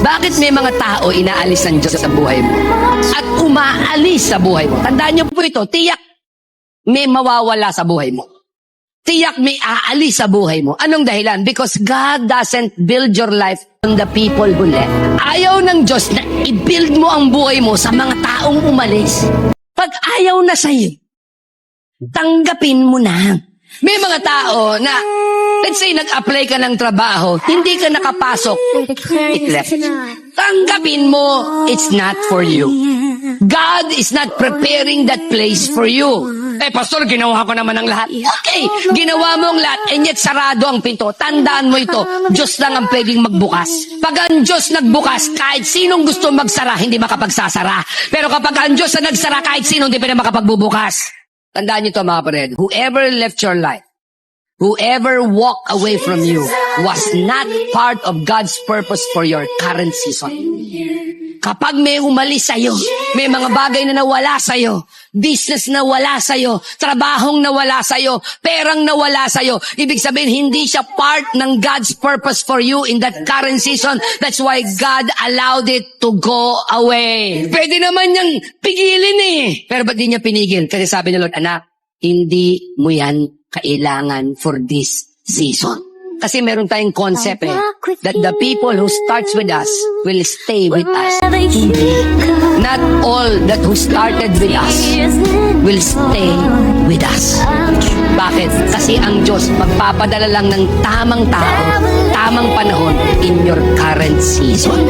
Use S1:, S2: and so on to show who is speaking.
S1: Bakit may mga tao inaalis ng Diyos sa buhay mo? At umaalis sa buhay mo. Tandaan niyo po ito, tiyak may mawawala sa buhay mo. Tiyak may aalis sa buhay mo. Anong dahilan? Because God doesn't build your life on the people who left. Ayaw ng Diyos na i-build mo ang buhay mo sa mga taong umalis. Pag ayaw na sa'yo, tanggapin mo na. May mga tao na, let's say, nag-apply ka ng trabaho, hindi ka nakapasok, it left. Tanggapin mo, it's not for you. God is not preparing that place for you. Eh, pastor, ginawa ko naman ang lahat. Okay, ginawa mo ang lahat, and yet sarado ang pinto. Tandaan mo ito, Diyos lang ang pwedeng magbukas. Pag ang Diyos nagbukas, kahit sinong gusto magsara, hindi makapagsasara. Pero kapag ang Diyos na nagsara, kahit sinong hindi pwede makapagbubukas. Tandaan niyo ito, mga kapatid. Whoever left your life, whoever walked away from you, was not part of God's purpose for your current season. Kapag may umalis sa'yo, may mga bagay na nawala sa'yo, business na wala sa'yo, trabahong nawala sa'yo, perang nawala sa'yo, ibig sabihin, hindi siya part ng God's purpose for you in that current season. That's why God allowed it to go away. Pwede naman niyang pigilin eh. Pero ba't di niya pinigil? Kasi sabi ni Lord, anak, hindi mo yan kailangan for this season. Kasi meron tayong concept that the people who starts with us will stay with us. Not all that who started with us will stay with us. Bakit? Kasi ang Diyos magpapadala lang ng tamang tao, tamang panahon in your current season.